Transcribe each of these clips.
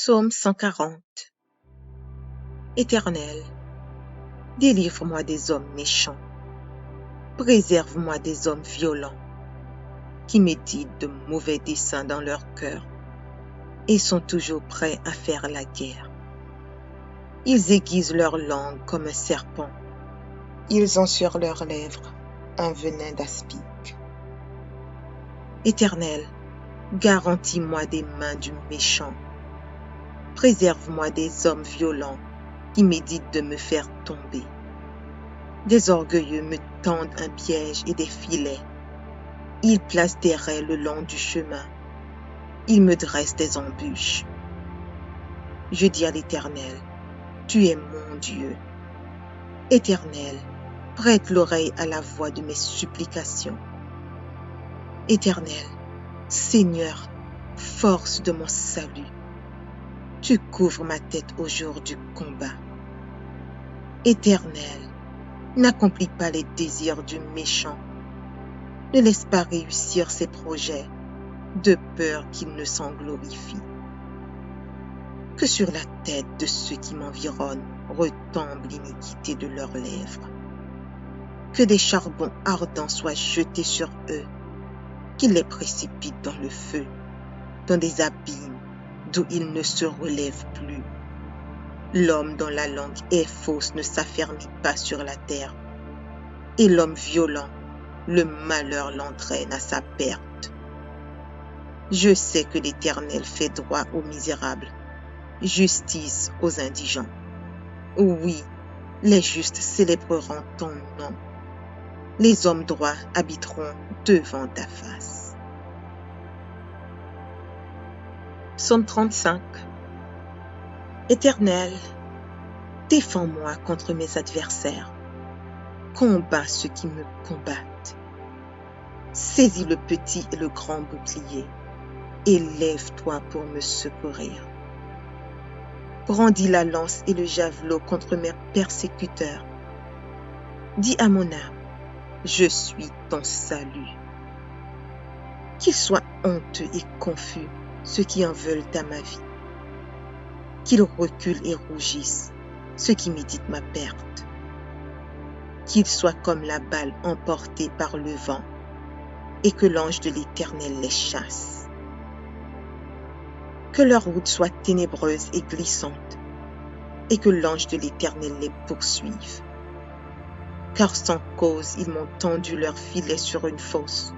Psaume 140. Éternel, délivre-moi des hommes méchants. Préserve-moi des hommes violents qui méditent de mauvais desseins dans leur cœur et sont toujours prêts à faire la guerre. Ils aiguisent leur langue comme un serpent. Ils ont sur leurs lèvres un venin d'aspic. Éternel, garantis-moi des mains du méchant. Préserve-moi des hommes violents qui méditent de me faire tomber. Des orgueilleux me tendent un piège et des filets. Ils placent des raies le long du chemin. Ils me dressent des embûches. Je dis à l'Éternel, tu es mon Dieu. Éternel, prête l'oreille à la voix de mes supplications. Éternel, Seigneur, force de mon salut, tu couvres ma tête au jour du combat. Éternel, n'accomplis pas les désirs du méchant. Ne laisse pas réussir ses projets, de peur qu'il ne s'en glorifie. Que sur la tête de ceux qui m'environnent retombe l'iniquité de leurs lèvres. Que des charbons ardents soient jetés sur eux, qu'ils les précipitent dans le feu, dans des abîmes d'où ils ne se relèvent plus. L'homme dont la langue est fausse ne s'affermit pas sur la terre, et l'homme violent, le malheur l'entraîne à sa perte. Je sais que l'Éternel fait droit aux misérables, justice aux indigents. Oui, les justes célébreront ton nom. Les hommes droits habiteront devant ta face. Psaume 35. Éternel, défends-moi contre mes adversaires. Combats ceux qui me combattent. Saisis le petit et le grand bouclier. Élève-toi pour me secourir. Brandis la lance et le javelot contre mes persécuteurs. Dis à mon âme, je suis ton salut. Qu'ils soient honteux et confus ceux qui en veulent à ma vie. Qu'ils reculent et rougissent ceux qui méditent ma perte. Qu'ils soient comme la balle emportée par le vent et que l'ange de l'Éternel les chasse. Que leur route soit ténébreuse et glissante et que l'ange de l'Éternel les poursuive. Car sans cause, ils m'ont tendu leur filet sur une fosse.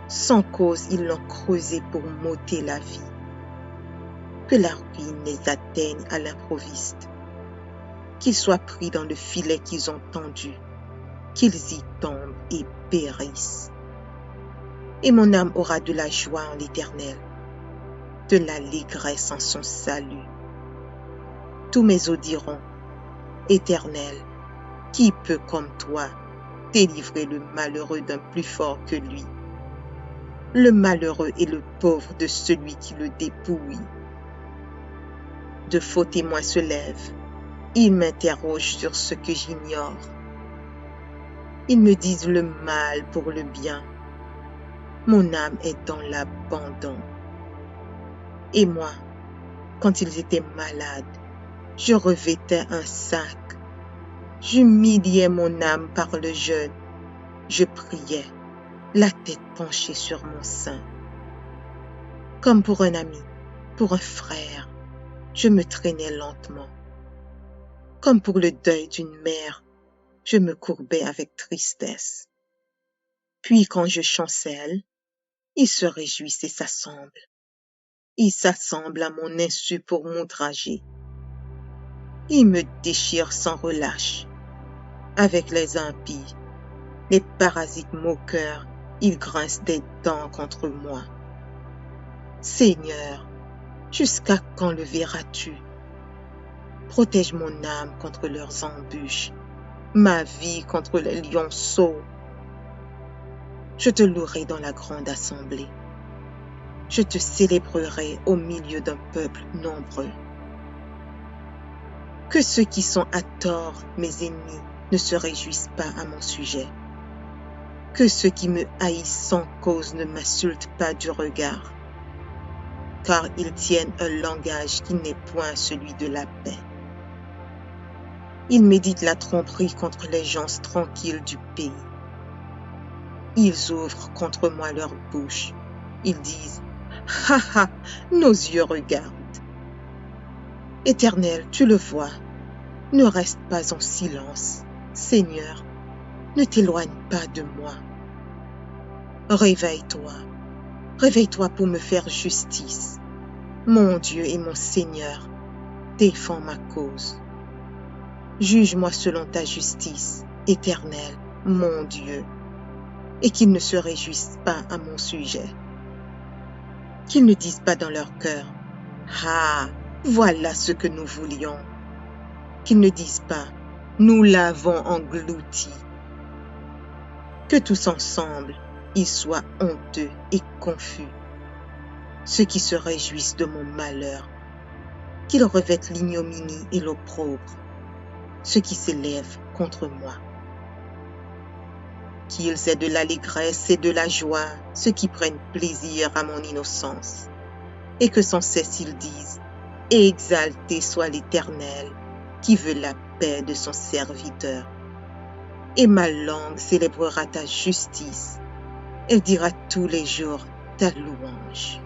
Sans cause, ils l'ont creusé pour m'ôter la vie. Que la ruine les atteigne à l'improviste. Qu'ils soient pris dans le filet qu'ils ont tendu. Qu'ils y tombent et périssent. Et mon âme aura de la joie en l'Éternel, de l'allégresse en son salut. Tous mes os diront, Éternel, qui peut comme toi délivrer le malheureux d'un plus fort que lui? Le malheureux et le pauvre de celui qui le dépouille. De faux témoins se lèvent, ils m'interrogent sur ce que j'ignore. Ils me disent le mal pour le bien. Mon âme est dans l'abandon. Et moi, quand ils étaient malades, je revêtais un sac. J'humiliais mon âme par le jeûne. Je priais, la tête penchée sur mon sein. Comme pour un ami, pour un frère, je me traînais lentement. Comme pour le deuil d'une mère, je me courbais avec tristesse. Puis quand je chancelle, ils se réjouissent et s'assemblent. Ils s'assemblent à mon insu pour m'outrager. Ils me déchirent sans relâche. Avec les impies, les parasites moqueurs, ils grincent des dents contre moi. Seigneur, jusqu'à quand le verras-tu? Protège mon âme contre leurs embûches, ma vie contre les lionceaux. Je te louerai dans la grande assemblée. Je te célébrerai au milieu d'un peuple nombreux. Que ceux qui sont à tort, mes ennemis, ne se réjouissent pas à mon sujet. Que ceux qui me haïssent sans cause ne m'insultent pas du regard. car ils tiennent un langage qui n'est point celui de la paix. Ils méditent la tromperie contre les gens tranquilles du pays. Ils ouvrent contre moi leur bouche. Ils disent, « Ha ha, nos yeux regardent. » Éternel, tu le vois, ne reste pas en silence. Seigneur, ne t'éloigne pas de moi. Réveille-toi, réveille-toi pour me faire justice. Mon Dieu et mon Seigneur, défends ma cause. Juge-moi selon ta justice, Éternel, mon Dieu, et qu'ils ne se réjouissent pas à mon sujet. Qu'ils ne disent pas dans leur cœur, « Ah, voilà ce que nous voulions. » Qu'ils ne disent pas, « Nous l'avons englouti. » Que tous ensemble, ils soient honteux et confus. Ceux qui se réjouissent de mon malheur, qu'ils revêtent l'ignominie et l'opprobre, ceux qui s'élèvent contre moi. Qu'ils aient de l'allégresse et de la joie, ceux qui prennent plaisir à mon innocence, et que sans cesse ils disent, « Exalté soit l'Éternel, qui veut la paix de son serviteur. » Et ma langue célébrera ta justice, elle dira tous les jours ta louange.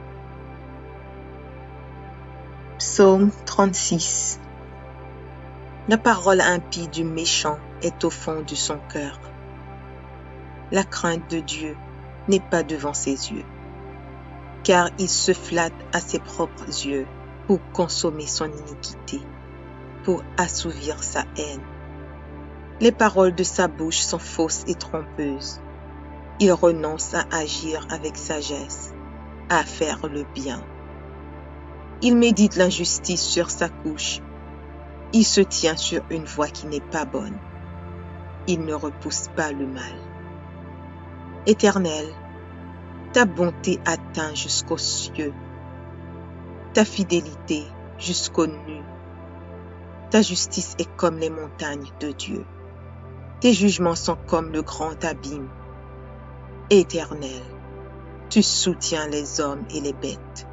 Psaume 36. La parole impie du méchant est au fond de son cœur. La crainte de Dieu n'est pas devant ses yeux, car il se flatte à ses propres yeux pour consommer son iniquité, pour assouvir sa haine. Les paroles de sa bouche sont fausses et trompeuses. Il renonce à agir avec sagesse, à faire le bien. Il médite l'injustice sur sa couche. Il se tient sur une voie qui n'est pas bonne. Il ne repousse pas le mal. Éternel, ta bonté atteint jusqu'aux cieux, ta fidélité jusqu'aux nues. Ta justice est comme les montagnes de Dieu. Tes jugements sont comme le grand abîme. Éternel, tu soutiens les hommes et les bêtes.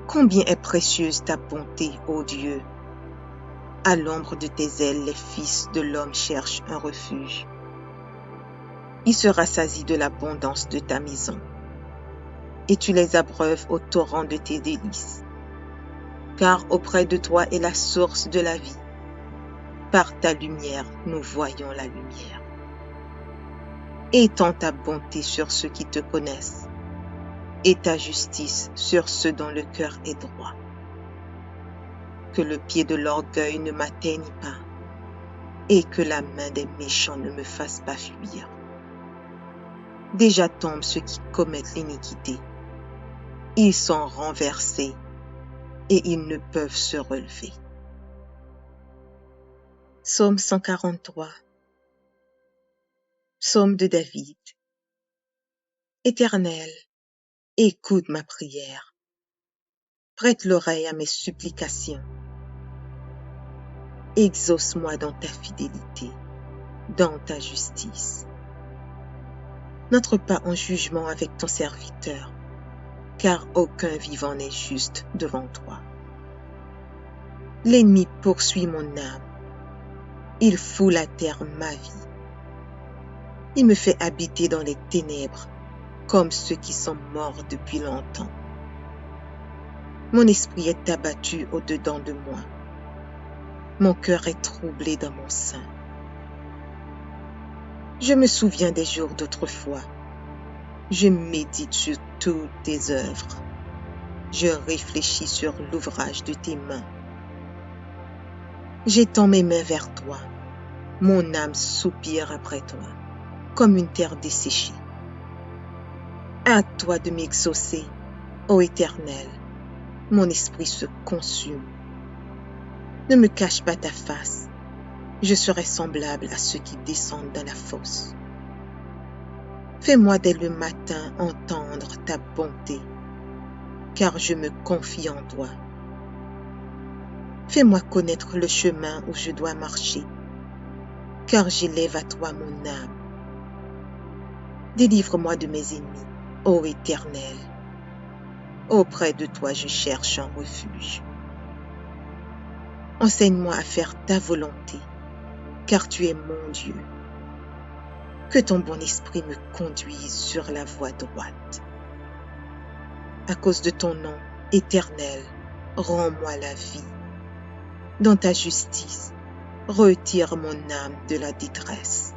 Combien est précieuse ta bonté, ô Dieu! À l'ombre de tes ailes, les fils de l'homme cherchent un refuge. Ils se rassasient de l'abondance de ta maison, et tu les abreuves au torrent de tes délices. Car auprès de toi est la source de la vie. Par ta lumière, nous voyons la lumière. Étends ta bonté sur ceux qui te connaissent, et ta justice sur ceux dont le cœur est droit. Que le pied de l'orgueil ne m'atteigne pas, et que la main des méchants ne me fasse pas fuir. Déjà tombent ceux qui commettent l'iniquité. Ils sont renversés, et ils ne peuvent se relever. Psaume 143. Psaume de David. Éternel, écoute ma prière. Prête l'oreille à mes supplications. Exauce-moi dans ta fidélité, dans ta justice. N'entre pas en jugement avec ton serviteur, car aucun vivant n'est juste devant toi. L'ennemi poursuit mon âme. Il foule à terre ma vie. Il me fait habiter dans les ténèbres, comme ceux qui sont morts depuis longtemps. Mon esprit est abattu au-dedans de moi. Mon cœur est troublé dans mon sein. Je me souviens des jours d'autrefois. Je médite sur toutes tes œuvres. Je réfléchis sur l'ouvrage de tes mains. J'étends mes mains vers toi. Mon âme soupire après toi, comme une terre desséchée. À toi de m'exaucer, ô Éternel. Mon esprit se consume. Ne me cache pas ta face. Je serai semblable à ceux qui descendent dans la fosse. Fais-moi dès le matin entendre ta bonté, car je me confie en toi. Fais-moi connaître le chemin où je dois marcher, car j'élève à toi mon âme. Délivre-moi de mes ennemis, ô Éternel. Auprès de toi, je cherche un refuge. Enseigne-moi à faire ta volonté, car tu es mon Dieu. Que ton bon esprit me conduise sur la voie droite. À cause de ton nom éternel, rends-moi la vie. Dans ta justice, retire mon âme de la détresse.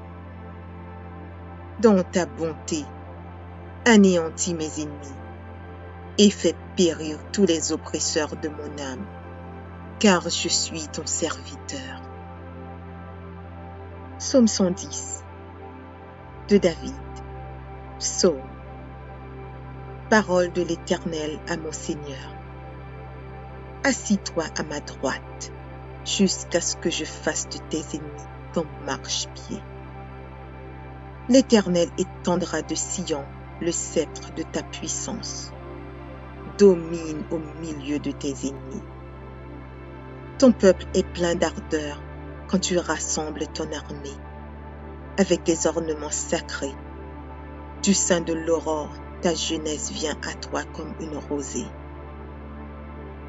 Dans ta bonté, anéantis mes ennemis et fais périr tous les oppresseurs de mon âme, car je suis ton serviteur. Psaume 110 de David. Psaume. Parole de l'Éternel à mon Seigneur. Assis-toi à ma droite, jusqu'à ce que je fasse de tes ennemis ton marchepied. L'Éternel étendra de Sion le sceptre de ta puissance. Domine au milieu de tes ennemis. Ton peuple est plein d'ardeur quand tu rassembles ton armée, avec des ornements sacrés. Du sein de l'aurore, ta jeunesse vient à toi comme une rosée.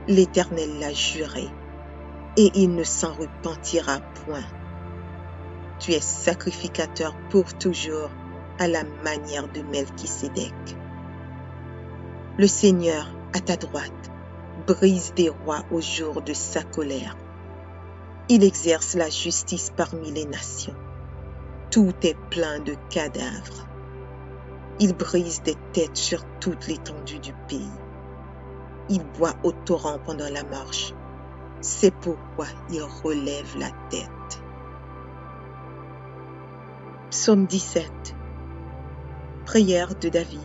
L'Éternel l'a juré, et il ne s'en repentira point. Tu es sacrificateur pour toujours, à la manière de Melchisédek. Le Seigneur, à ta droite, brise des rois au jour de sa colère. Il exerce la justice parmi les nations. Tout est plein de cadavres. Il brise des têtes sur toute l'étendue du pays. Il boit au torrent pendant la marche. C'est pourquoi il relève la tête. Psaume 17. Prière de David.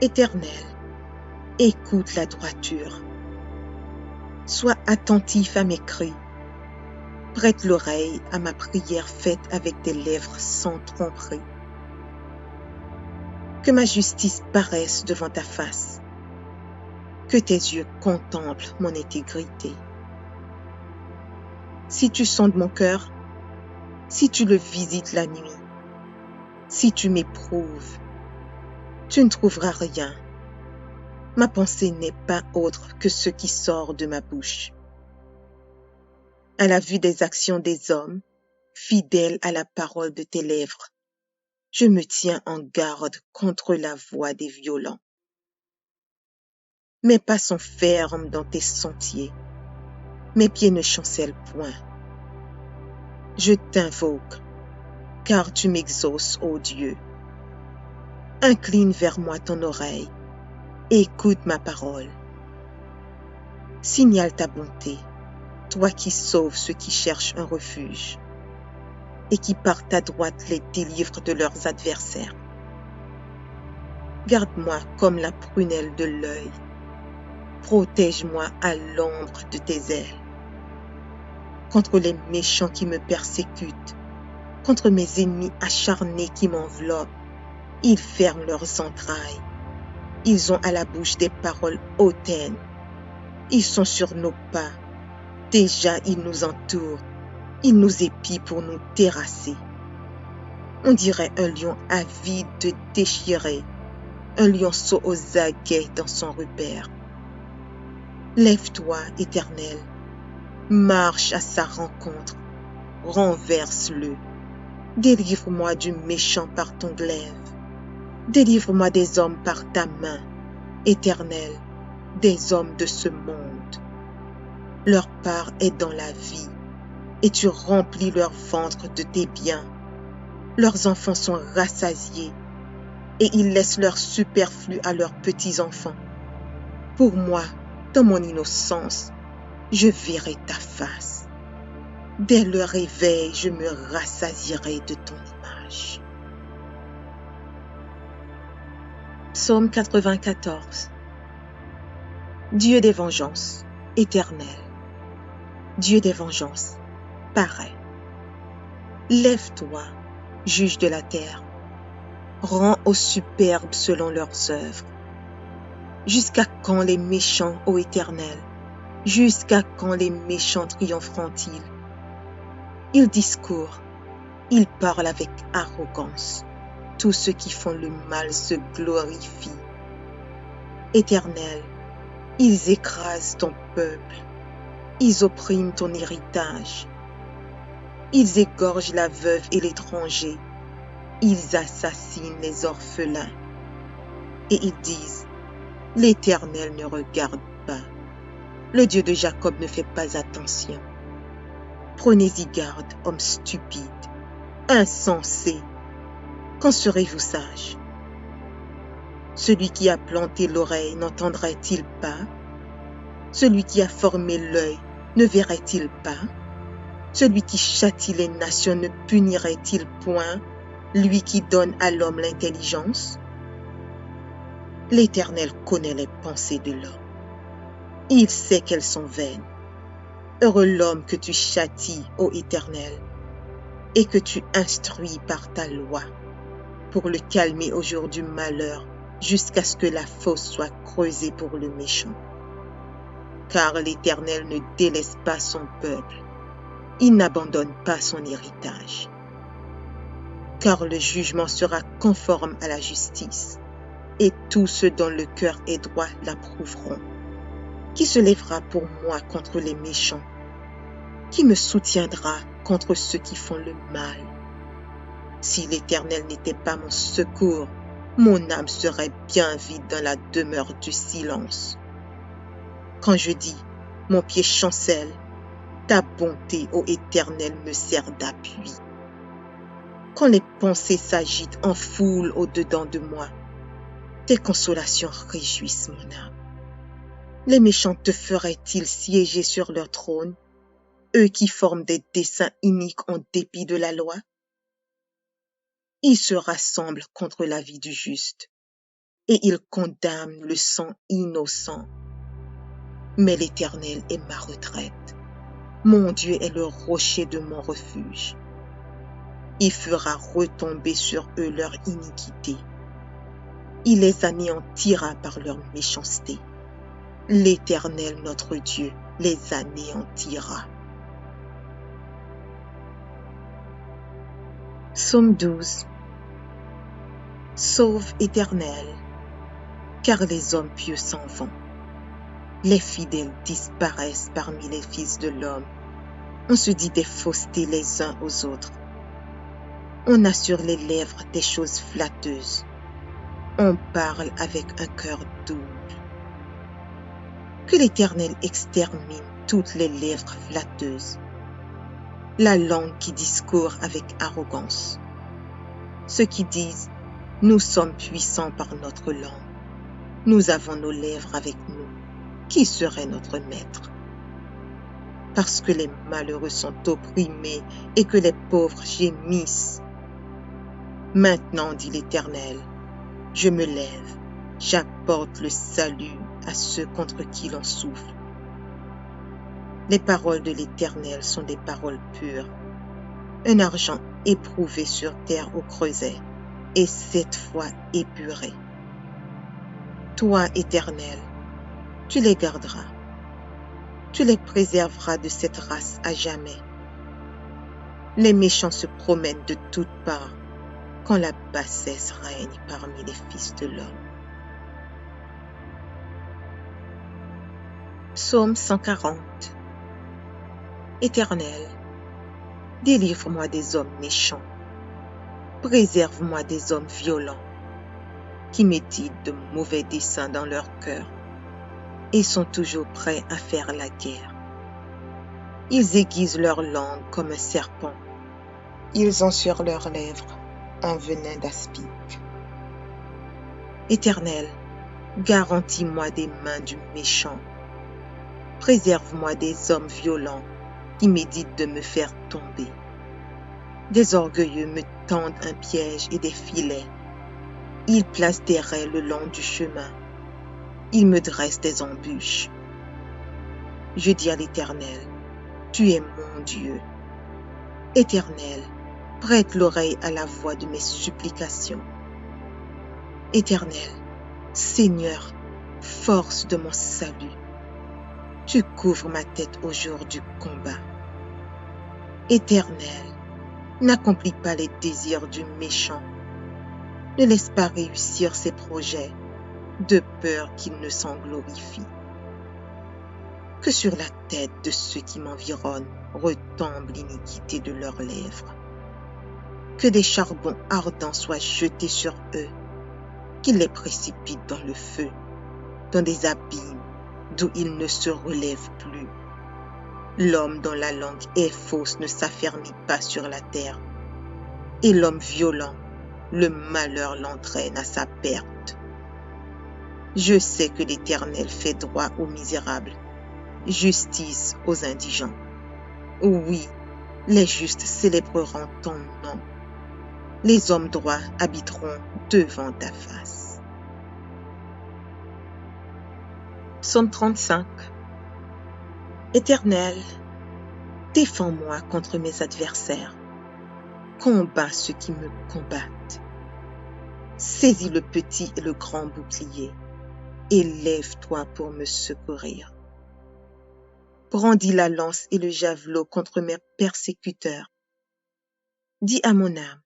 Éternel, écoute la droiture. Sois attentif à mes cris. Prête l'oreille à ma prière faite avec des lèvres sans tromperie. Que ma justice paraisse devant ta face. Que tes yeux contemplent mon intégrité. Si tu sondes mon cœur, si tu le visites la nuit, si tu m'éprouves, tu ne trouveras rien. Ma pensée n'est pas autre que ce qui sort de ma bouche. À la vue des actions des hommes, fidèle à la parole de tes lèvres, je me tiens en garde contre la voix des violents. Mes pas sont fermes dans tes sentiers, mes pieds ne chancellent point. Je t'invoque, car tu m'exauces, ô Dieu. Incline vers moi ton oreille, écoute ma parole. Signale ta bonté, toi qui sauves ceux qui cherchent un refuge, et qui par ta droite les délivres de leurs adversaires. Garde-moi comme la prunelle de l'œil, protège-moi à l'ombre de tes ailes. Contre les méchants qui me persécutent, contre mes ennemis acharnés qui m'enveloppent, ils ferment leurs entrailles. Ils ont à la bouche des paroles hautaines. Ils sont sur nos pas. Déjà, ils nous entourent. Ils nous épient pour nous terrasser. On dirait un lion avide de déchirer, un lionceau aux aguets dans son repère. Lève-toi, Éternel, marche à sa rencontre, renverse-le. Délivre-moi du méchant par ton glaive. Délivre-moi des hommes par ta main, Éternel, des hommes de ce monde. Leur part est dans la vie, et tu remplis leur ventre de tes biens. Leurs enfants sont rassasiés, et ils laissent leur superflu à leurs petits-enfants. Pour moi, dans mon innocence, je verrai ta face. Dès le réveil, je me rassasierai de ton image. Psaume 94. Dieu des vengeances, éternel. Dieu des vengeances, paraît. Lève-toi, juge de la terre. Rends aux superbes selon leurs œuvres. Jusqu'à quand les méchants, ô Éternel? Jusqu'à quand les méchants triompheront-ils? Ils discourent, ils parlent avec arrogance. Tous ceux qui font le mal se glorifient. Éternel, ils écrasent ton peuple, ils oppriment ton héritage, ils égorgent la veuve et l'étranger, ils assassinent les orphelins. Et ils disent, l'Éternel ne regarde pas, le Dieu de Jacob ne fait pas attention. Prenez-y garde, hommes stupides, insensés. Quand serez-vous sages? Celui qui a planté l'oreille n'entendrait-il pas? Celui qui a formé l'œil ne verrait-il pas? Celui qui châtie les nations ne punirait-il point, lui qui donne à l'homme l'intelligence? L'Éternel connaît les pensées de l'homme. Il sait qu'elles sont vaines. Heureux l'homme que tu châties, ô Éternel, et que tu instruis par ta loi, pour le calmer au jour du malheur, jusqu'à ce que la fosse soit creusée pour le méchant. Car l'Éternel ne délaisse pas son peuple, il n'abandonne pas son héritage. Car le jugement sera conforme à la justice, et tous ceux dont le cœur est droit l'approuveront. Qui se lèvera pour moi contre les méchants? Qui me soutiendra contre ceux qui font le mal? Si l'Éternel n'était pas mon secours, mon âme serait bien vide dans la demeure du silence. Quand je dis, mon pied chancelle, ta bonté, ô Éternel, me sert d'appui. Quand les pensées s'agitent en foule au-dedans de moi, tes consolations réjouissent mon âme. Les méchants te feraient-ils siéger sur leur trône, eux qui forment des desseins iniques en dépit de la loi? Ils se rassemblent contre la vie du juste, et ils condamnent le sang innocent. Mais l'Éternel est ma retraite. Mon Dieu est le rocher de mon refuge. Il fera retomber sur eux leur iniquité. Il les anéantira par leur méchanceté. L'Éternel, notre Dieu, les anéantira. Psaume 12. Sauve, Éternel, car les hommes pieux s'en vont. Les fidèles disparaissent parmi les fils de l'homme. On se dit des faussetés les uns aux autres. On a sur les lèvres des choses flatteuses. On parle avec un cœur double. Que l'Éternel extermine toutes les lèvres flatteuses, la langue qui discourt avec arrogance. Ceux qui disent, nous sommes puissants par notre langue, nous avons nos lèvres avec nous, qui serait notre maître? Parce que les malheureux sont opprimés et que les pauvres gémissent. Maintenant, dit l'Éternel, je me lève, j'apporte le salut à ceux contre qui l'on souffle. Les paroles de l'Éternel sont des paroles pures, un argent éprouvé sur terre au creuset, et 7 fois épuré. Toi, Éternel, tu les garderas, tu les préserveras de cette race à jamais. Les méchants se promènent de toutes parts, quand la bassesse règne parmi les fils de l'homme. Psaume 140. Éternel, délivre-moi des hommes méchants, préserve-moi des hommes violents, qui méditent de mauvais desseins dans leur cœur et sont toujours prêts à faire la guerre. Ils aiguisent leur langue comme un serpent, ils ont sur leurs lèvres un venin d'aspic. Éternel, garantis-moi des mains du méchant, préserve-moi des hommes violents qui méditent de me faire tomber. Des orgueilleux me tendent un piège et des filets. Ils placent des raies le long du chemin. Ils me dressent des embûches. Je dis à l'Éternel, tu es mon Dieu. Éternel, prête l'oreille à la voix de mes supplications. Éternel, Seigneur, force de mon salut, tu couvres ma tête au jour du combat. Éternel, n'accomplis pas les désirs du méchant. Ne laisse pas réussir ses projets. de peur qu'il ne s'en glorifie. Que sur la tête de ceux qui m'environnent retombe l'iniquité de leurs lèvres. Que des charbons ardents soient jetés sur eux, qu'ils les précipitent dans le feu, dans des abîmes d'où ils ne se relèvent plus. L'homme dont la langue est fausse ne s'affermit pas sur la terre, et l'homme violent, le malheur l'entraîne à sa perte. Je sais que l'Éternel fait droit aux misérables, justice aux indigents. Oui, les justes célébreront ton nom. Les hommes droits habiteront devant ta face. Psaume 35. Éternel, défends-moi contre mes adversaires. Combats ceux qui me combattent. Saisis le petit et le grand bouclier, et lève-toi pour me secourir. Brandis la lance et le javelot contre mes persécuteurs. Dis à mon âme,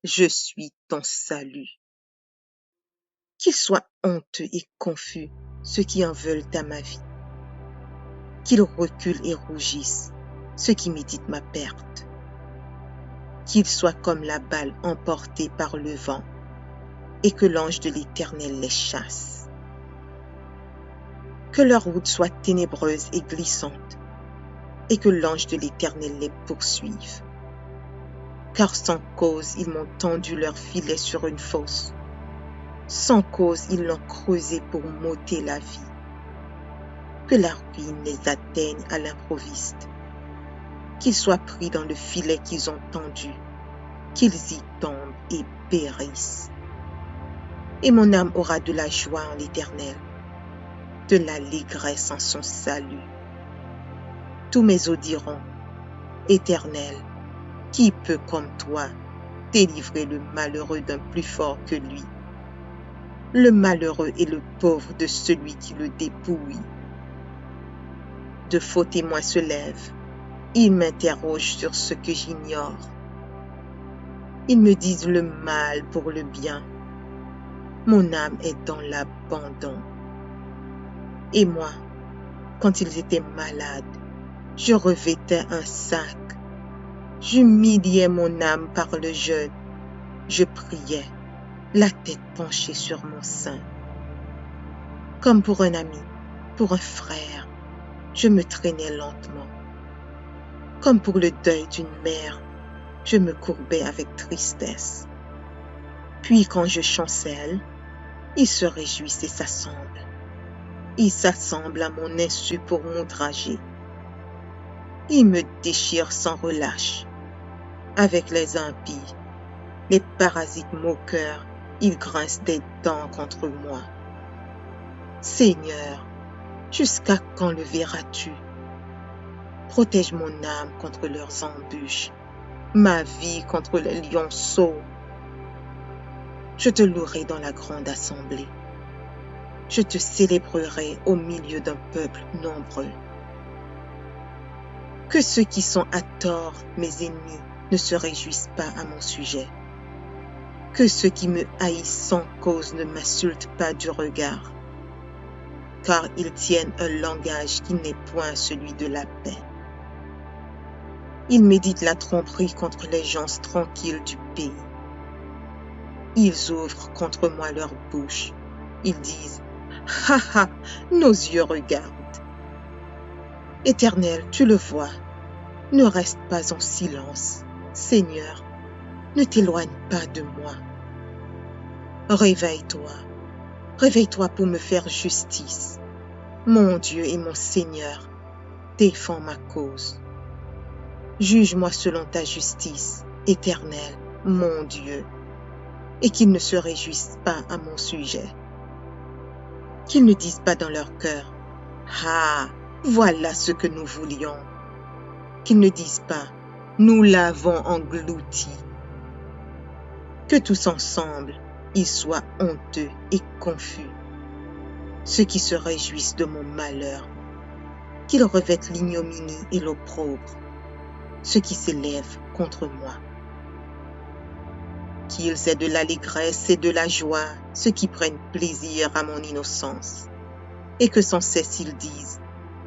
je suis ton salut. Qu'ils soient honteux et confus, ceux qui en veulent à ma vie. Qu'ils reculent et rougissent, ceux qui méditent ma perte. Qu'ils soient comme la balle emportée par le vent, et que l'ange de l'Éternel les chasse. Que leur route soit ténébreuse et glissante, et que l'ange de l'Éternel les poursuive. Car sans cause ils m'ont tendu leur filet sur une fosse. Sans cause ils l'ont creusé pour m'ôter la vie. Que la ruine les atteigne à l'improviste. Qu'ils soient pris dans le filet qu'ils ont tendu, qu'ils y tombent et périssent. Et mon âme aura de la joie en l'Éternel, de l'allégresse en son salut. Tous mes os diront, Éternel, qui peut comme toi délivrer le malheureux d'un plus fort que lui, le malheureux et le pauvre de celui qui le dépouille? De faux témoins se lèvent, ils m'interrogent sur ce que j'ignore. Ils me disent le mal pour le bien. Mon âme est dans l'abandon. Et moi, quand ils étaient malades, je revêtais un sac. J'humiliais mon âme par le jeûne. Je priais, la tête penchée sur mon sein. Comme pour un ami, pour un frère, je me traînais lentement. Comme pour le deuil d'une mère, je me courbais avec tristesse. Puis quand je chancelle, ils se réjouissent et s'assemblent. Ils s'assemblent à mon insu pour m'outrager. Ils me déchirent sans relâche. Avec les impies, les parasites moqueurs, ils grincent des dents contre moi. Seigneur, jusqu'à quand le verras-tu? Protège mon âme contre leurs embûches, ma vie contre les lionceaux. Je te louerai dans la grande assemblée. Je te célébrerai au milieu d'un peuple nombreux. Que ceux qui sont à tort, mes ennemis, ne se réjouissent pas à mon sujet. Que ceux qui me haïssent sans cause ne m'insultent pas du regard, car ils tiennent un langage qui n'est point celui de la paix. Ils méditent la tromperie contre les gens tranquilles du pays. Ils ouvrent contre moi leur bouche. Ils disent, « Ha ha, nos yeux regardent. » Éternel, tu le vois, ne reste pas en silence. Seigneur, ne t'éloigne pas de moi. Réveille-toi, réveille-toi pour me faire justice. Mon Dieu et mon Seigneur, défends ma cause. Juge-moi selon ta justice, Éternel, mon Dieu, et qu'ils ne se réjouissent pas à mon sujet. Qu'ils ne disent pas dans leur cœur, « Ah, voilà ce que nous voulions. » Qu'ils ne disent pas, « Nous l'avons englouti. » Que tous ensemble, ils soient honteux et confus. Ceux qui se réjouissent de mon malheur, qu'ils revêtent l'ignominie et l'opprobre, ceux qui s'élèvent contre moi. qu'ils aient de l'allégresse et de la joie, ceux qui prennent plaisir à mon innocence, et que sans cesse ils disent,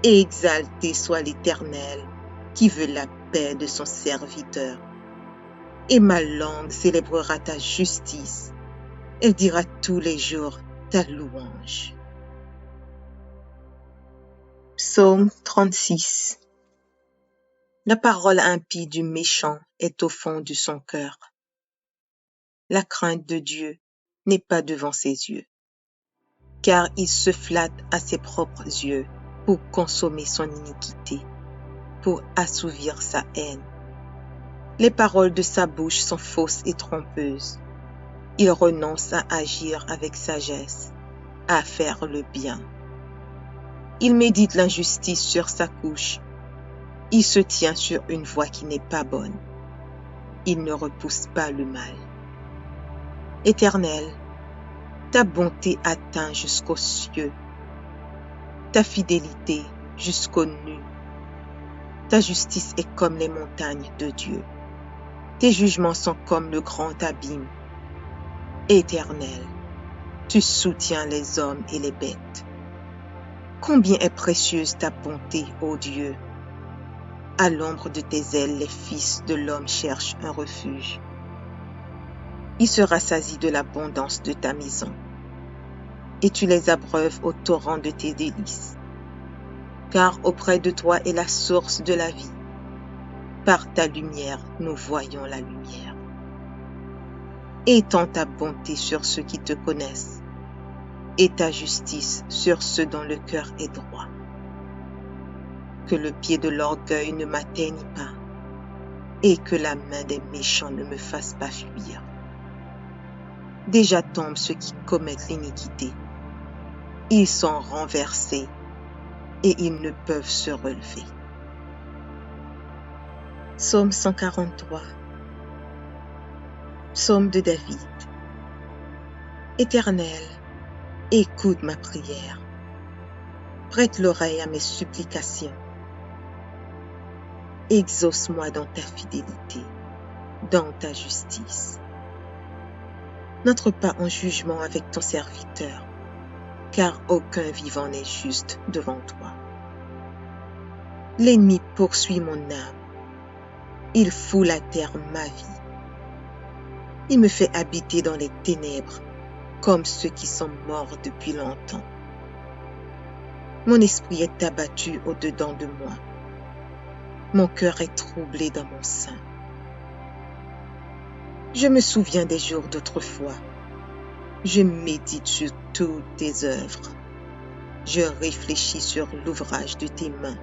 exalté soit l'Éternel, qui veut la paix de son serviteur. Et ma langue célébrera ta justice, elle dira tous les jours ta louange. Psaume 36. La parole impie du méchant est au fond de son cœur. La crainte de Dieu n'est pas devant ses yeux, car il se flatte à ses propres yeux pour consommer son iniquité, pour assouvir sa haine. Les paroles de sa bouche sont fausses et trompeuses. Il renonce à agir avec sagesse, à faire le bien. Il médite l'injustice sur sa couche. Il se tient sur une voie qui n'est pas bonne. Il ne repousse pas le mal. Éternel, ta bonté atteint jusqu'aux cieux, ta fidélité jusqu'aux nues. Ta justice est comme les montagnes de Dieu. Tes jugements sont comme le grand abîme. Éternel, tu soutiens les hommes et les bêtes. Combien est précieuse ta bonté, ô Dieu! À l'ombre de tes ailes, les fils de l'homme cherchent un refuge. Ils se rassasient de l'abondance de ta maison, et tu les abreuves au torrent de tes délices. Car auprès de toi est la source de la vie. Par ta lumière, nous voyons la lumière. Étends ta bonté sur ceux qui te connaissent, et ta justice sur ceux dont le cœur est droit. Que le pied de l'orgueil ne m'atteigne pas, et que la main des méchants ne me fasse pas fuir. Déjà tombent ceux qui commettent l'iniquité. Ils sont renversés, et ils ne peuvent se relever. Psaume 143. Psaume de David. Éternel, écoute ma prière. Prête l'oreille à mes supplications. Exauce-moi dans ta fidélité, dans ta justice. N'entre pas en jugement avec ton serviteur, car aucun vivant n'est juste devant toi. L'ennemi poursuit mon âme. Il foule à terre ma vie. Il me fait habiter dans les ténèbres, comme ceux qui sont morts depuis longtemps. Mon esprit est abattu au-dedans de moi. Mon cœur est troublé dans mon sein. Je me souviens des jours d'autrefois. Je médite sur toutes tes œuvres. Je réfléchis sur l'ouvrage de tes mains.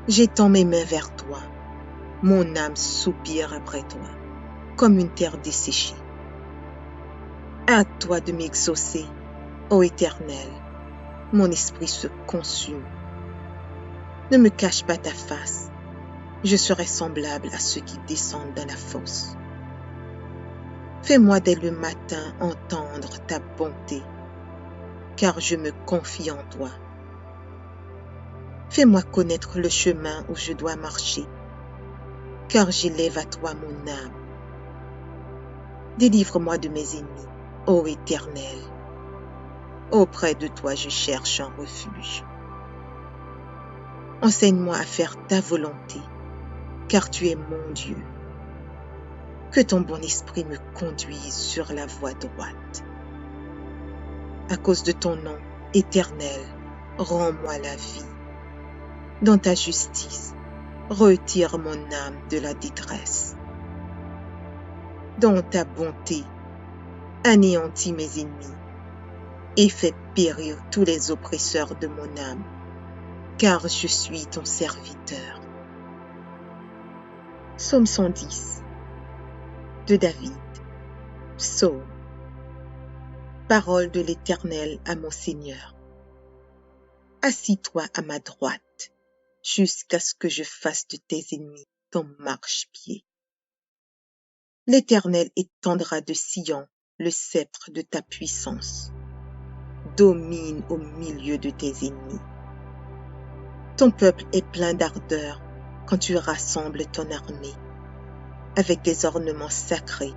J'étends mes mains vers toi. Mon âme soupire après toi, comme une terre desséchée. À toi de m'exaucer, ô Éternel. Mon esprit se consume. Ne me cache pas ta face. Je serai semblable à ceux qui descendent dans la fosse. Fais-moi dès le matin entendre ta bonté, car je me confie en toi. Fais-moi connaître le chemin où je dois marcher, car j'élève à toi mon âme. Délivre-moi de mes ennemis, ô Éternel. Auprès de toi je cherche un refuge. Enseigne-moi à faire ta volonté, car tu es mon Dieu. Que ton bon esprit me conduise sur la voie droite. À cause de ton nom, Éternel, rends-moi la vie. Dans ta justice, retire mon âme de la détresse. Dans ta bonté, anéantis mes ennemis et fais périr tous les oppresseurs de mon âme, car je suis ton serviteur. Psaume 110 de David. Psaume. Parole de l'Éternel à mon Seigneur. Assis-toi à ma droite, jusqu'à ce que je fasse de tes ennemis ton marchepied. L'Éternel étendra de Sion le sceptre de ta puissance. Domine au milieu de tes ennemis. Ton peuple est plein d'ardeur quand tu rassembles ton armée. avec des ornements sacrés.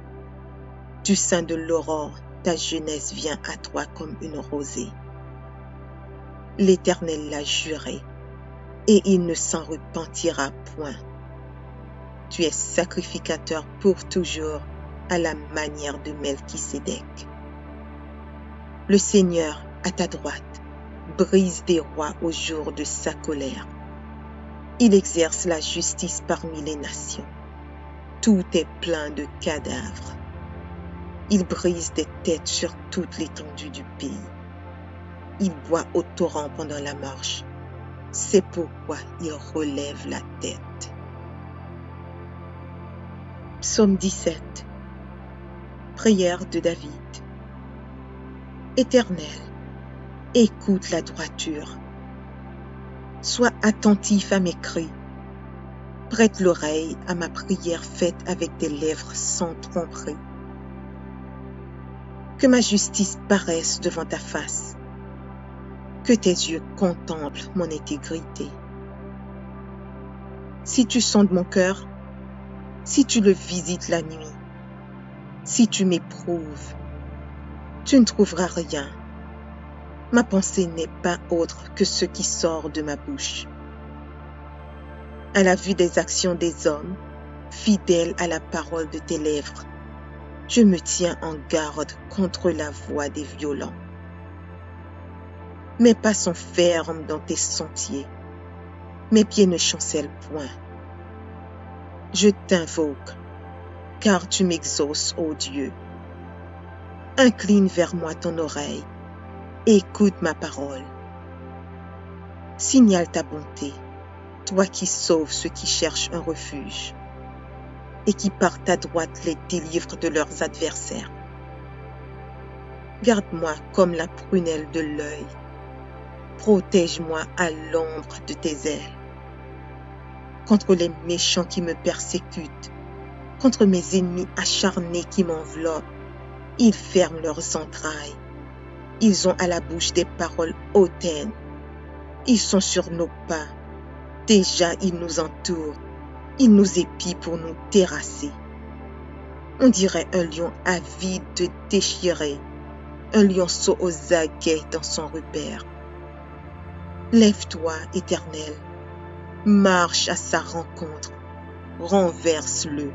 Du sein de l'aurore, ta jeunesse vient à toi comme une rosée. L'Éternel l'a juré, et il ne s'en repentira point. Tu es sacrificateur pour toujours, à la manière de Melchisédek. Le Seigneur, à ta droite, brise des rois au jour de sa colère. Il exerce la justice parmi les nations. Tout est plein de cadavres. Il brise des têtes sur toute l'étendue du pays. Il boit au torrent pendant la marche. C'est pourquoi il relève la tête. Psaume 17. Prière de David. Éternel, écoute la droiture. Sois attentif à mes cris. Prête l'oreille à ma prière faite avec des lèvres sans tromperie. Que ma justice paraisse devant ta face. Que tes yeux contemplent mon intégrité. Si tu sondes mon cœur, si tu le visites la nuit, si tu m'éprouves, tu ne trouveras rien. Ma pensée n'est pas autre que ce qui sort de ma bouche. À la vue des actions des hommes, fidèle à la parole de tes lèvres, je me tiens en garde contre la voix des violents. Mes pas sont fermes dans tes sentiers, mes pieds ne chancellent point. Je t'invoque, car tu m'exauces, ô Dieu. Incline vers moi ton oreille, écoute ma parole. Signale ta bonté, toi qui sauves ceux qui cherchent un refuge, et qui par ta droite les délivrent de leurs adversaires. Garde-moi comme la prunelle de l'œil, protège-moi à l'ombre de tes ailes. Contre les méchants qui me persécutent, contre mes ennemis acharnés qui m'enveloppent, ils ferment leurs entrailles. Ils ont à la bouche des paroles hautaines. Ils sont sur nos pas. Déjà, ils nous entourent. Ils nous épient pour nous terrasser. On dirait un lion avide de déchirer, un lionceau aux aguets dans son repère. Lève-toi, Éternel. Marche à sa rencontre, renverse-le.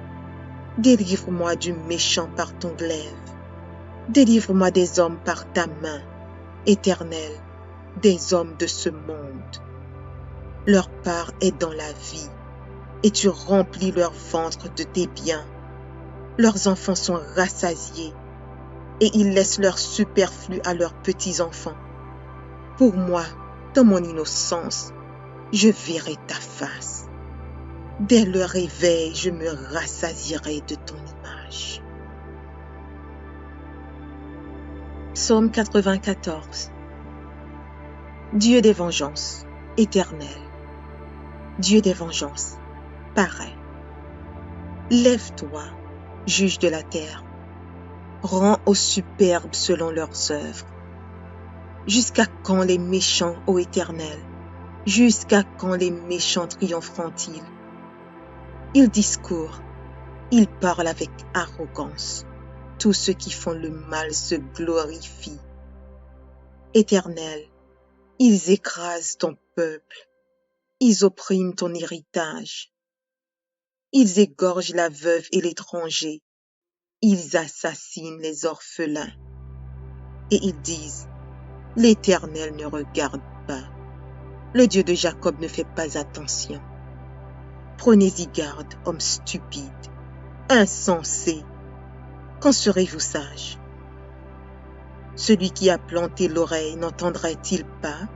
Délivre-moi du méchant par ton glaive. Délivre-moi des hommes par ta main, Éternel, des hommes de ce monde. Leur part est dans la vie, et tu remplis leur ventre de tes biens. Leurs enfants sont rassasiés, et ils laissent leur superflu à leurs petits-enfants. Pour moi, dans mon innocence, je verrai ta face. Dès le réveil, je me rassasierai de ton image. Psaume 94. Dieu des vengeances, éternel. Dieu des vengeances, parais. Lève-toi, juge de la terre. Rends aux superbes selon leurs œuvres. Jusqu'à quand les méchants, ô Éternel? Jusqu'à quand les méchants triompheront-ils? Ils discourent, ils parlent avec arrogance. Tous ceux qui font le mal se glorifient. Éternel, ils écrasent ton peuple, ils oppriment ton héritage. Ils égorgent la veuve et l'étranger, ils assassinent les orphelins. Et ils disent, l'Éternel ne regarde pas. Le Dieu de Jacob ne fait pas attention. Prenez-y garde, hommes stupides, insensés. Quand serez-vous sages? Celui qui a planté l'oreille n'entendrait-il pas?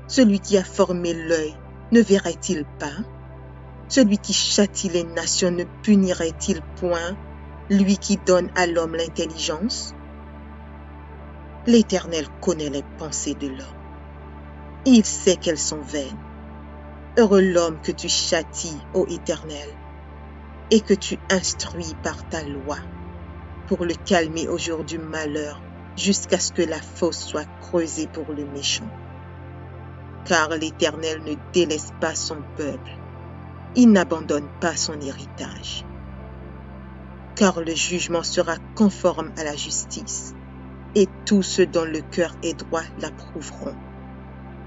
Celui qui a formé l'œil ne verrait-il pas? Celui qui châtie les nations ne punirait-il point, lui qui donne à l'homme l'intelligence? L'Éternel connaît les pensées de l'homme. Il sait qu'elles sont vaines. Heureux l'homme que tu châties, ô Éternel, et que tu instruis par ta loi, pour le calmer au jour du malheur, jusqu'à ce que la fosse soit creusée pour le méchant. Car l'Éternel ne délaisse pas son peuple, il n'abandonne pas son héritage. car le jugement sera conforme à la justice, et tous ceux dont le cœur est droit l'approuveront.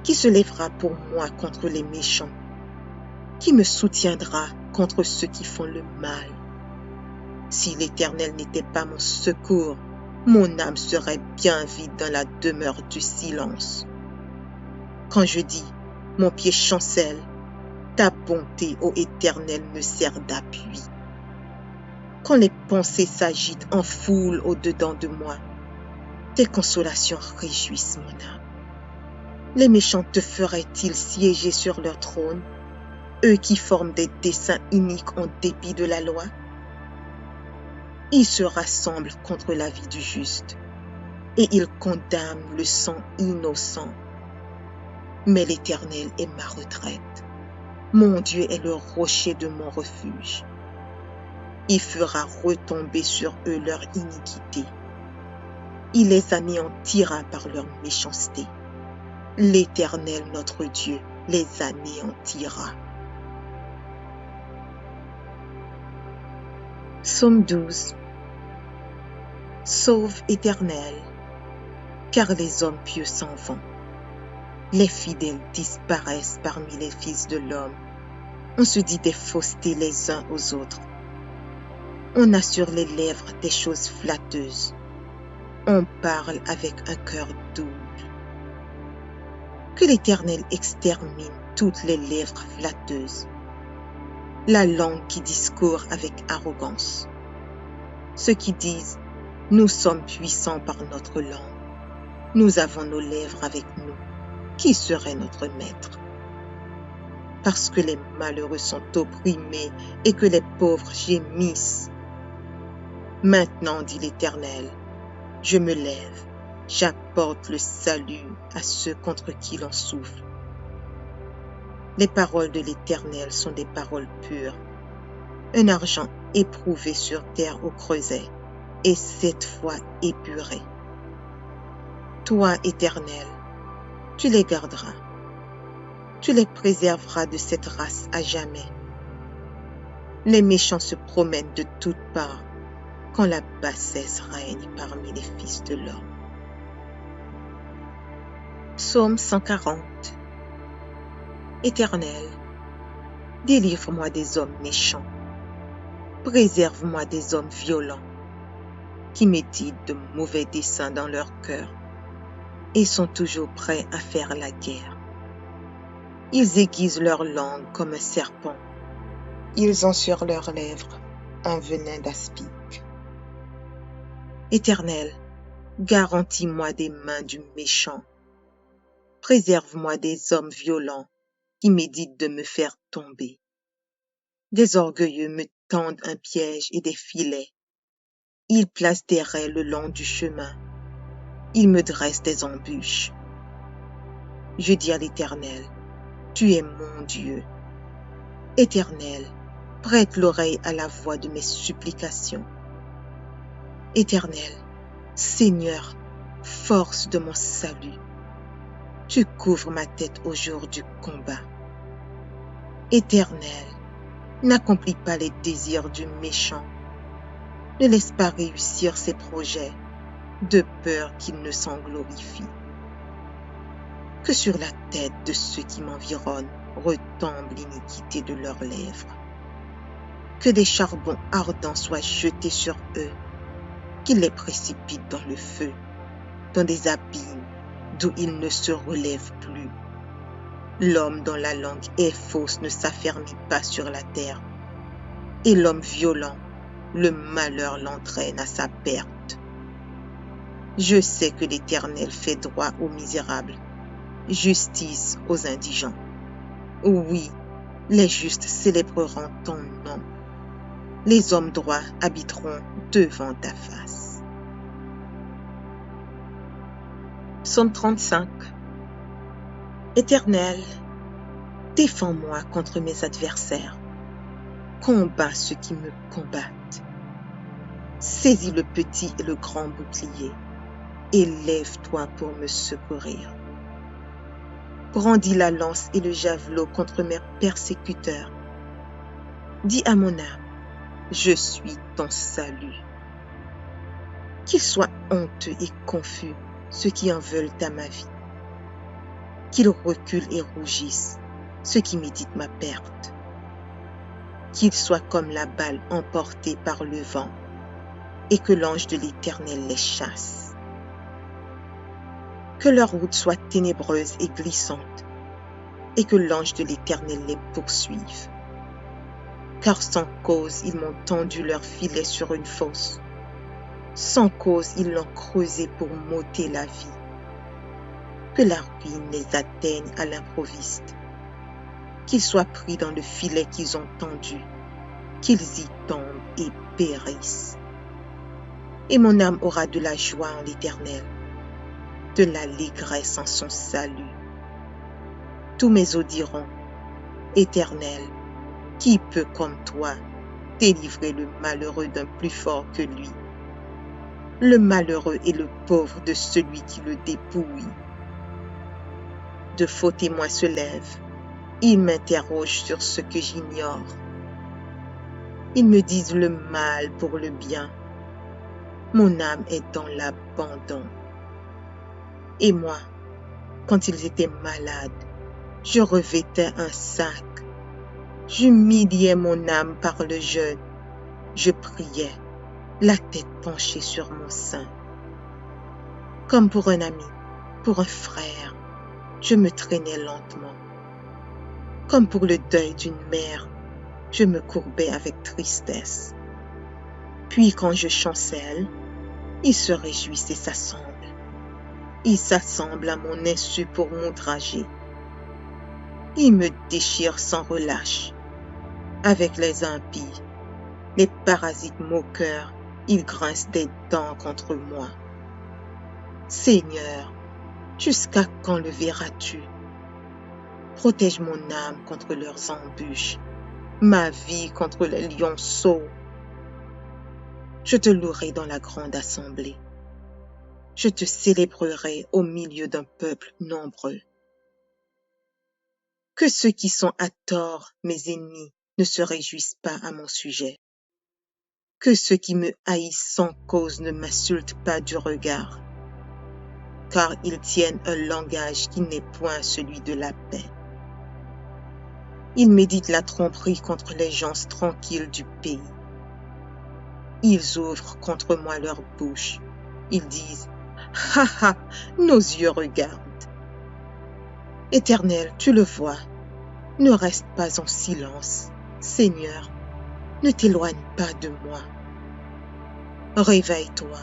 Qui se lèvera pour moi contre les méchants? Qui me soutiendra contre ceux qui font le mal? Si l'Éternel n'était pas mon secours, mon âme serait bien vide dans la demeure du silence. Quand je dis, mon pied chancelle, ta bonté, ô Éternel, me sert d'appui. Quand les pensées s'agitent en foule au-dedans de moi, tes consolations réjouissent mon âme. Les méchants te feraient-ils siéger sur leur trône, eux qui forment des desseins iniques en dépit de la loi? Ils se rassemblent contre la vie du juste, et ils condamnent le sang innocent. Mais l'Éternel est ma retraite. Mon Dieu est le rocher de mon refuge. Il fera retomber sur eux leur iniquité. Il les anéantira par leur méchanceté. L'Éternel, notre Dieu, les anéantira. Psaume 12. Sauve, Éternel, car les hommes pieux s'en vont. Les fidèles disparaissent parmi les fils de l'homme. On se dit des faussetés les uns aux autres. On a sur les lèvres des choses flatteuses. On parle avec un cœur double. Que l'Éternel extermine toutes les lèvres flatteuses, la langue qui discourt avec arrogance. Ceux qui disent « Nous sommes puissants par notre langue, nous avons nos lèvres avec nous, qui serait notre maître ?» Parce que les malheureux sont opprimés et que les pauvres gémissent. Maintenant, dit l'Éternel, je me lève, j'apporte le salut à ceux contre qui l'on souffle. Les paroles de l'Éternel sont des paroles pures, un argent éprouvé sur terre au creuset, et 7 fois épuré. Toi, Éternel, tu les garderas, tu les préserveras de cette race à jamais. Les méchants se promènent de toutes parts, quand la bassesse règne parmi les fils de l'homme. Psaume 140. Éternel, délivre-moi des hommes méchants, préserve-moi des hommes violents, qui méditent de mauvais desseins dans leur cœur et sont toujours prêts à faire la guerre. Ils aiguisent leur langue comme un serpent, ils ont sur leurs lèvres un venin d'aspic. Éternel, garantis-moi des mains du méchant, préserve-moi des hommes violents qui méditent de me faire tomber. Des orgueilleux me tendent un piège et des filets. Ils placent des raies le long du chemin. Ils me dressent des embûches. Je dis à l'Éternel, tu es mon Dieu. Éternel, prête l'oreille à la voix de mes supplications. Éternel, Seigneur, force de mon salut, tu couvres ma tête au jour du combat. Éternel, n'accomplis pas les désirs du méchant. Ne laisse pas réussir ses projets, de peur qu'il ne s'en glorifie. Que sur la tête de ceux qui m'environnent retombe l'iniquité de leurs lèvres. Que des charbons ardents soient jetés sur eux, qu'ils les précipitent dans le feu, dans des abîmes d'où ils ne se relèvent plus. L'homme dont la langue est fausse ne s'affermit pas sur la terre, et l'homme violent, le malheur l'entraîne à sa perte. Je sais que l'Éternel fait droit aux misérables, justice aux indigents. Oui, les justes célébreront ton nom. Les hommes droits habiteront devant ta face. Psaume 35. Éternel, défends-moi contre mes adversaires. Combats ceux qui me combattent. Saisis le petit et le grand bouclier, et lève-toi pour me secourir. Brandis la lance et le javelot contre mes persécuteurs. Dis à mon âme, je suis ton salut. Qu'ils soient honteux et confus ceux qui en veulent à ma vie. Qu'ils reculent et rougissent ceux qui méditent ma perte. Qu'ils soient comme la balle emportée par le vent et que l'ange de l'Éternel les chasse. Que leur route soit ténébreuse et glissante et que l'ange de l'Éternel les poursuive. Car sans cause, ils m'ont tendu leur filet sur une fosse. Sans cause, ils l'ont creusé pour m'ôter la vie. Que la ruine les atteigne à l'improviste. Qu'ils soient pris dans le filet qu'ils ont tendu, qu'ils y tombent et périssent. Et mon âme aura de la joie en l'Éternel, de l'allégresse en son salut. Tous mes os diront, Éternel, qui peut comme toi délivrer le malheureux d'un plus fort que lui, le malheureux et le pauvre de celui qui le dépouille? De faux témoins se lèvent, ils m'interrogent sur ce que j'ignore. Ils me disent le mal pour le bien. Mon âme est dans l'abandon. Et moi, quand ils étaient malades, je revêtais un sac. J'humiliais mon âme par le jeûne. Je priais, la tête penchée sur mon sein. Comme pour un ami, pour un frère, je me traînais lentement. Comme pour le deuil d'une mère, je me courbais avec tristesse. Puis quand je chancelle, ils se réjouissent et s'assemblent. Ils s'assemblent à mon insu pour m'outrager. Ils me déchirent sans relâche. Avec les impies, les parasites moqueurs, ils grincent des dents contre moi. Seigneur, jusqu'à quand le verras-tu? Protège mon âme contre leurs embûches, ma vie contre les lionceaux. Je te louerai dans la grande assemblée. Je te célébrerai au milieu d'un peuple nombreux. Que ceux qui sont à tort, mes ennemis, ne se réjouissent pas à mon sujet. Que ceux qui me haïssent sans cause ne m'insultent pas du regard, car ils tiennent un langage qui n'est point celui de la paix. Ils méditent la tromperie contre les gens tranquilles du pays. Ils ouvrent contre moi leur bouche. Ils disent, « Ha ha, nos yeux regardent. » Éternel, tu le vois, ne reste pas en silence. Seigneur, ne t'éloigne pas de moi. Réveille-toi,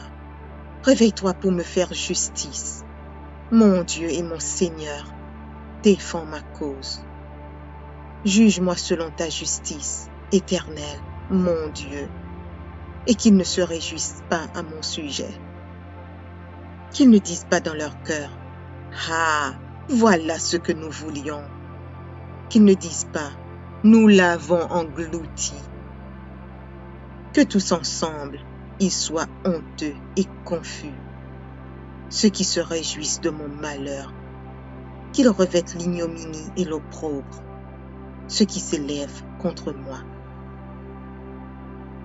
réveille-toi pour me faire justice. Mon Dieu et mon Seigneur, défends ma cause. Juge-moi selon ta justice, Éternel, mon Dieu, et qu'ils ne se réjouissent pas à mon sujet. Qu'ils ne disent pas dans leur cœur, « Ah, voilà ce que nous voulions. » Qu'ils ne disent pas, « Nous l'avons englouti. » Que tous ensemble, ils soient honteux et confus. Ceux qui se réjouissent de mon malheur, qu'ils revêtent l'ignominie et l'opprobre, ceux qui s'élèvent contre moi.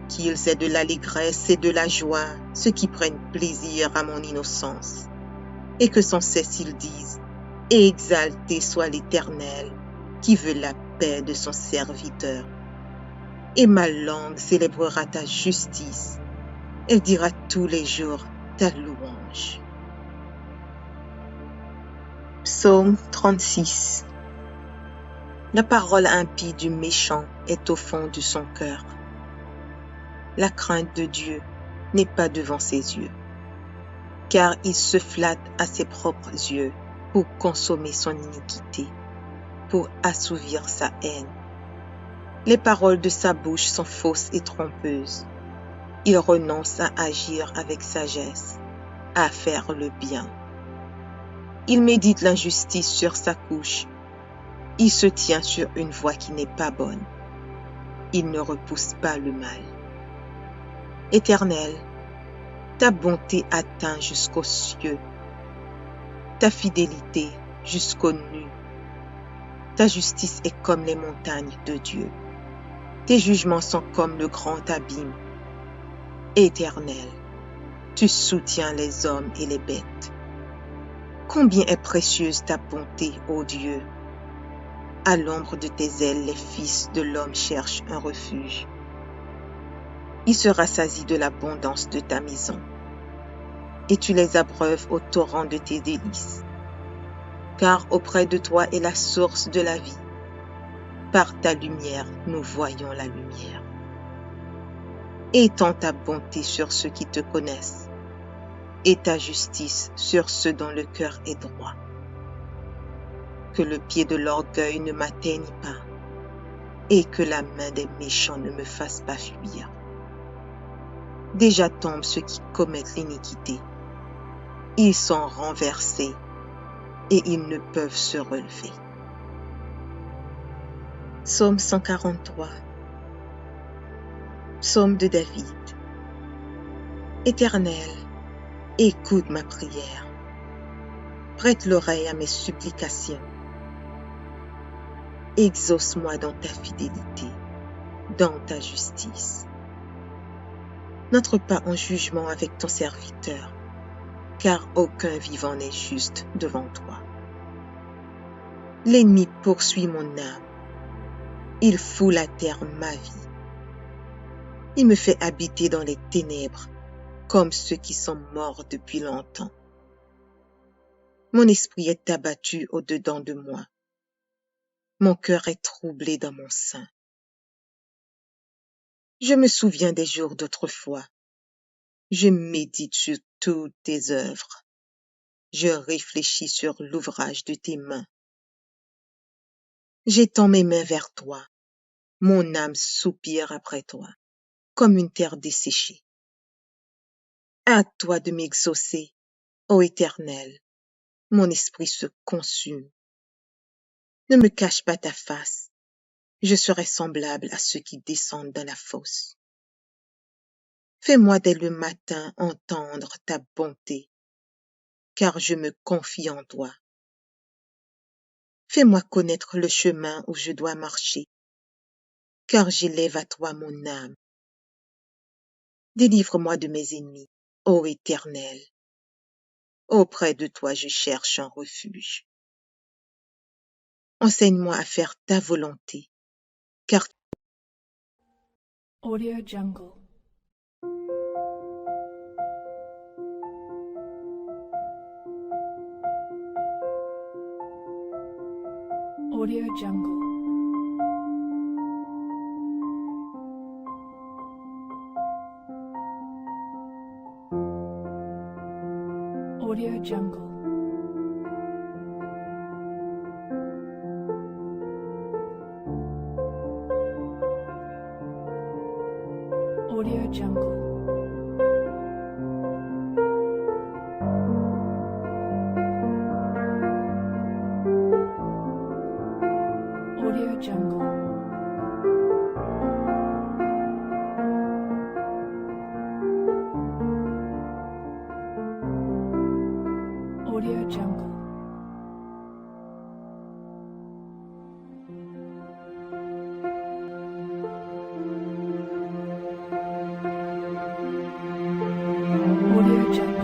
Qu'ils aient de l'allégresse et de la joie, ceux qui prennent plaisir à mon innocence, et que sans cesse ils disent, « Exalté soit l'Éternel, qui veut la paix de son serviteur. » Et ma langue célébrera ta justice, elle dira tous les jours ta louange. Psaume 36. La parole impie du méchant est au fond de son cœur. La crainte de Dieu n'est pas devant ses yeux, car il se flatte à ses propres yeux pour consommer son iniquité, pour assouvir sa haine. Les paroles de sa bouche sont fausses et trompeuses. Il renonce à agir avec sagesse, à faire le bien. Il médite l'injustice sur sa couche. Il se tient sur une voie qui n'est pas bonne. Il ne repousse pas le mal. Éternel, ta bonté atteint jusqu'aux cieux, ta fidélité jusqu'aux nues. Ta justice est comme les montagnes de Dieu. Tes jugements sont comme le grand abîme. Éternel, tu soutiens les hommes et les bêtes. Combien est précieuse ta bonté, ô Dieu! À l'ombre de tes ailes, les fils de l'homme cherchent un refuge. Ils se rassasient de l'abondance de ta maison, et tu les abreuves au torrent de tes délices. Car auprès de toi est la source de la vie. Par ta lumière, nous voyons la lumière. Étends ta bonté sur ceux qui te connaissent, et ta justice sur ceux dont le cœur est droit. Que le pied de l'orgueil ne m'atteigne pas, et que la main des méchants ne me fasse pas fuir. Déjà tombent ceux qui commettent l'iniquité. Ils sont renversés, et ils ne peuvent se relever. Psaume 143. Psaume de David. Éternel, écoute ma prière. Prête l'oreille à mes supplications. Exauce-moi dans ta fidélité, dans ta justice. N'entre pas en jugement avec ton serviteur, car aucun vivant n'est juste devant toi. L'ennemi poursuit mon âme. Il foule à terre ma vie. Il me fait habiter dans les ténèbres, comme ceux qui sont morts depuis longtemps. Mon esprit est abattu au-dedans de moi. Mon cœur est troublé dans mon sein. Je me souviens des jours d'autrefois. Je médite sur toutes tes œuvres. Je réfléchis sur l'ouvrage de tes mains. J'étends mes mains vers toi. Mon âme soupire après toi, comme une terre desséchée. Hâte-toi de m'exaucer, ô Éternel. Mon esprit se consume. Ne me cache pas ta face. Je serai semblable à ceux qui descendent dans la fosse. Fais-moi dès le matin entendre ta bonté, car je me confie en toi. Fais-moi connaître le chemin où je dois marcher, car j'élève à toi mon âme. Délivre-moi de mes ennemis, ô Éternel. Auprès de toi je cherche un refuge. Enseigne-moi à faire ta volonté, car Audio Jungle. Audio Jungle. Audio Jungle. Audio Jungle. Audio Jungle. Audio Jungle. Audio Jungle. Audio Jungle.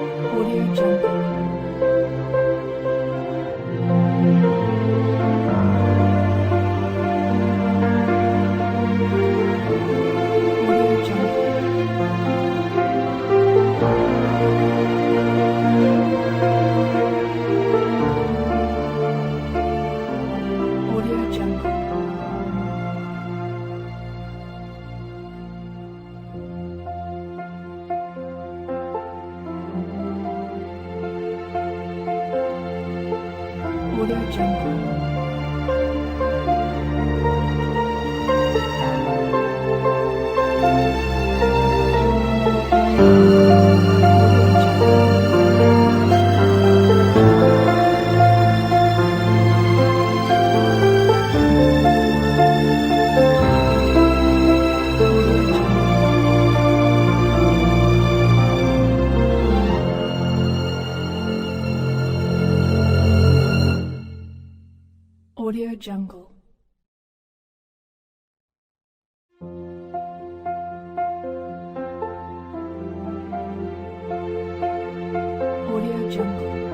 Audio Jungle. Audio Jungle. Audio Jungle. Audio Jungle. Audio Audio Jungle. Audio Jungle.